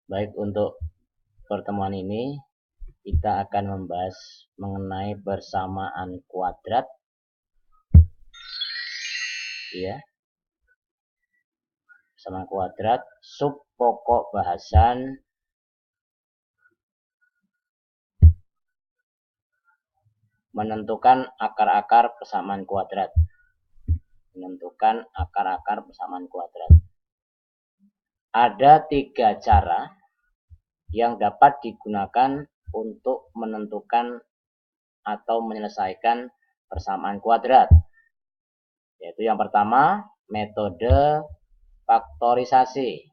Baik, untuk pertemuan ini kita akan membahas mengenai persamaan kuadrat, ya. Persamaan kuadrat, sub pokok bahasan menentukan akar-akar persamaan kuadrat. Menentukan akar-akar persamaan kuadrat. Ada 3 cara yang dapat digunakan untuk menentukan atau menyelesaikan persamaan kuadrat. Yaitu yang pertama, metode faktorisasi.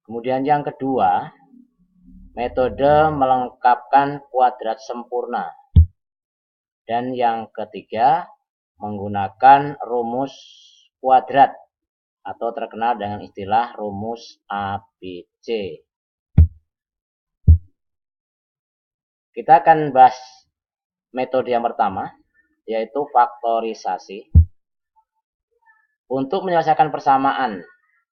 Kemudian yang kedua, metode melengkapkan kuadrat sempurna. Dan yang ketiga, menggunakan rumus kuadrat atau terkenal dengan istilah rumus ABC. Kita akan bahas metode yang pertama, yaitu faktorisasi. Untuk menyelesaikan persamaan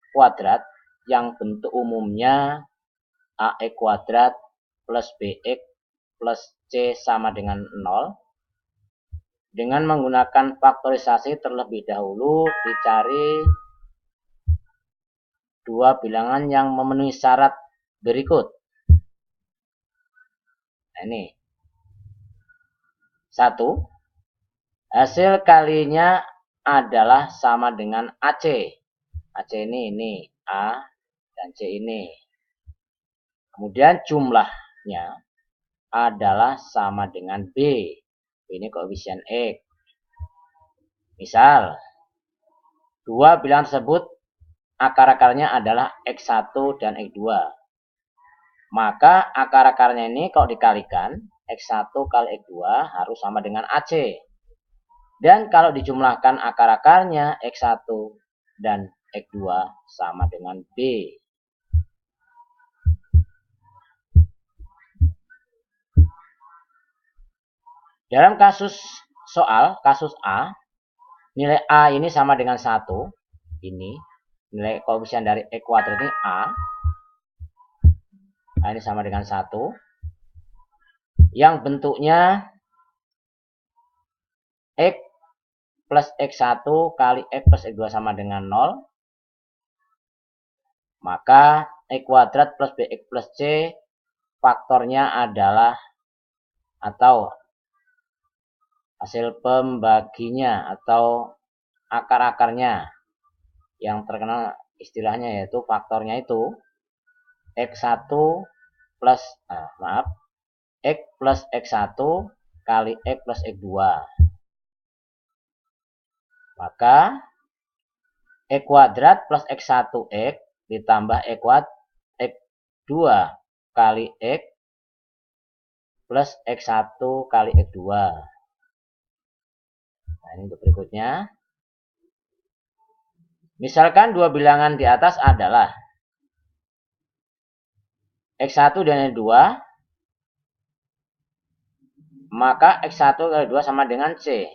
kuadrat yang bentuk umumnya AX kuadrat plus BX plus C sama dengan 0, dengan menggunakan faktorisasi terlebih dahulu dicari dua bilangan yang memenuhi syarat berikut. Nah, ini. 1. Hasil kalinya adalah sama dengan AC. AC ini A dan C ini. Kemudian jumlahnya adalah sama dengan B. Ini koefisien X. Misal, dua bilangan tersebut akar-akarnya adalah X1 dan X2. Maka akar-akarnya ini kalau dikalikan, X1 kali X2 harus sama dengan AC. Dan kalau dijumlahkan akar-akarnya, X1 dan X2 sama dengan B. Dalam kasus A, nilai A ini sama dengan 1. Ini nilai koefisien dari X kuadrat ini A. A ini sama dengan 1. Yang bentuknya X plus X1 kali X plus X2 sama dengan 0. Maka X kuadrat plus BX plus C faktornya adalah, atau hasil pembaginya atau akar-akarnya yang terkenal istilahnya yaitu faktornya itu X1 plus X plus X1 kali X plus X2. Maka X kuadrat plus X1X ditambah X2 kali X plus X1 kali X2. Nah, ini untuk berikutnya. Misalkan dua bilangan di atas adalah X1 dan X2, maka X1 kali 2 sama dengan C.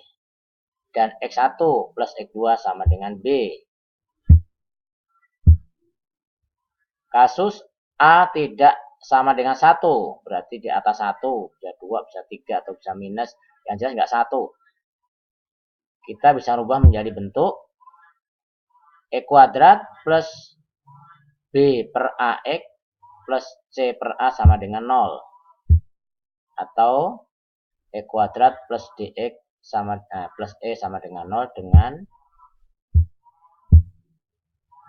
Dan X1 plus X2 sama dengan B. Kasus A tidak sama dengan 1, berarti di atas 1, bisa 2, bisa 3, atau bisa minus, yang jelas nggak 1. Kita bisa rubah menjadi bentuk X kuadrat plus B per AX plus C per A sama dengan 0. Atau X kuadrat plus DX plus E sama dengan 0 dengan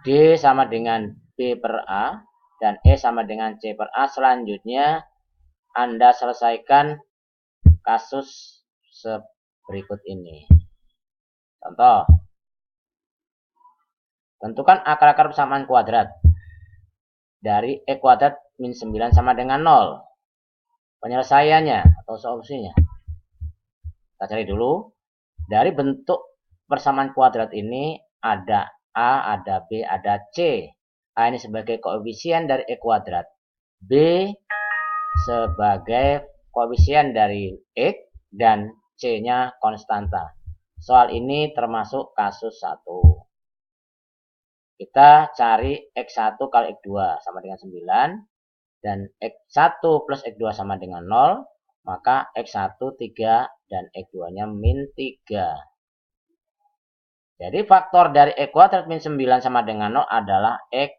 D sama dengan B per A dan E sama dengan C per A. Selanjutnya Anda selesaikan kasus berikut ini. Contoh, tentukan akar-akar persamaan kuadrat dari X kuadrat min 9 sama dengan 0. Penyelesaiannya atau solusinya. Kita cari dulu. Dari bentuk persamaan kuadrat ini ada A, ada B, ada C. A ini sebagai koefisien dari X kuadrat. B sebagai koefisien dari X dan C-nya konstanta. Soal ini termasuk kasus 1. kita cari X1 kali X2 sama dengan 9, dan X1 plus X2 sama dengan 0, maka X1 3 dan X2-nya min 3. Jadi faktor dari X kuadrat min 9 sama dengan 0 adalah X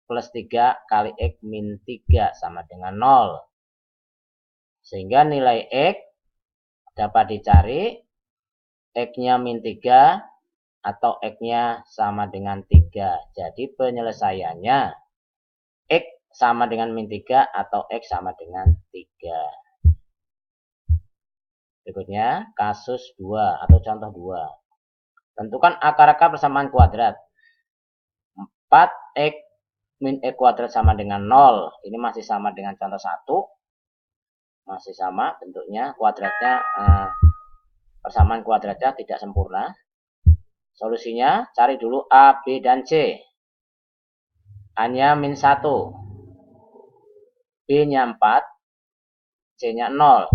plus 3 kali X min 3 sama dengan 0. Sehingga nilai X dapat dicari X-nya min 3 atau X-nya sama dengan 3. Jadi penyelesaiannya X sama dengan min 3 atau X sama dengan 3. Berikutnya kasus 2 atau contoh 2. Tentukan akar-akar persamaan kuadrat. 4X min X kuadrat sama dengan 0. Ini masih sama dengan contoh 1. Masih sama bentuknya, kuadratnya, persamaan kuadratnya tidak sempurna. Solusinya cari dulu A, B, dan C. A-nya min 1, B-nya 4, C-nya 0.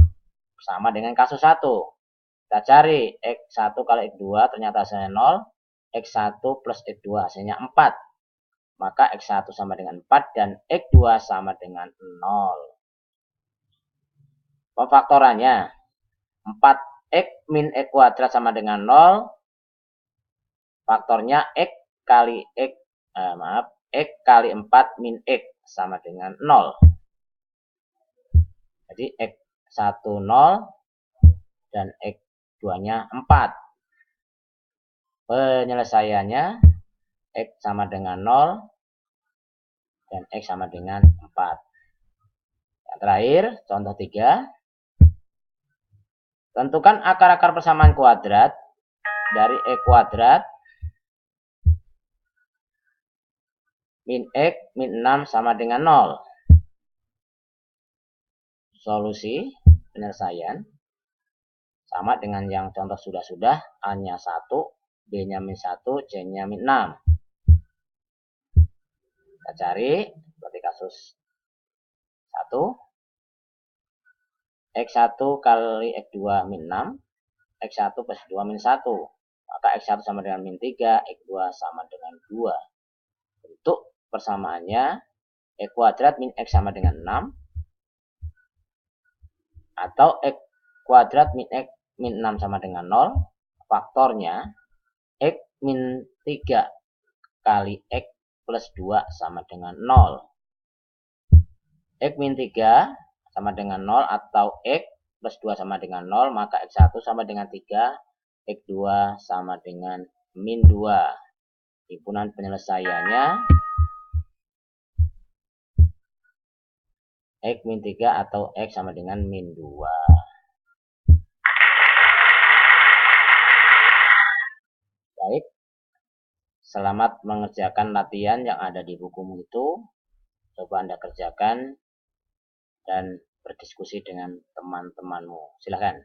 Sama dengan kasus 1. Kita cari X1 kali X2, ternyata hasilnya 0. X1 plus X2 hasilnya 4. Maka X1 sama dengan 4 dan X2 sama dengan 0. Pemfaktorannya 4X min X kuadrat sama dengan 0. Faktornya X kali X, X kali 4 min X sama dengan 0. Jadi X1 0 dan X2-nya 4. Penyelesaiannya X sama dengan 0 dan X sama dengan 4. Yang terakhir, contoh 3. Tentukan akar-akar persamaan kuadrat dari X kuadrat min X min 6 sama dengan 0. Solusi penyelesaian sama dengan yang contoh sudah-sudah. A-nya 1, B-nya min 1, C-nya min 6. Kita cari seperti kasus 1. X1 kali X2 min 6. X1 plus X2 min 1. Maka X1 sama dengan min 3, X2 sama dengan 2. Bentuk persamaannya X kuadrat min X sama dengan 6. Atau X kuadrat min X min 6 sama dengan 0. Faktornya X min 3 kali X plus 2 sama dengan 0. X min 3 sama dengan 0 atau X plus 2 sama dengan 0. Maka X1 sama dengan 3. X2 sama dengan min 2. Himpunan penyelesaiannya X min 3 atau X sama dengan min 2. Baik, selamat mengerjakan latihan yang ada di bukumu itu. Coba Anda kerjakan dan berdiskusi dengan teman-temanmu. Silakan.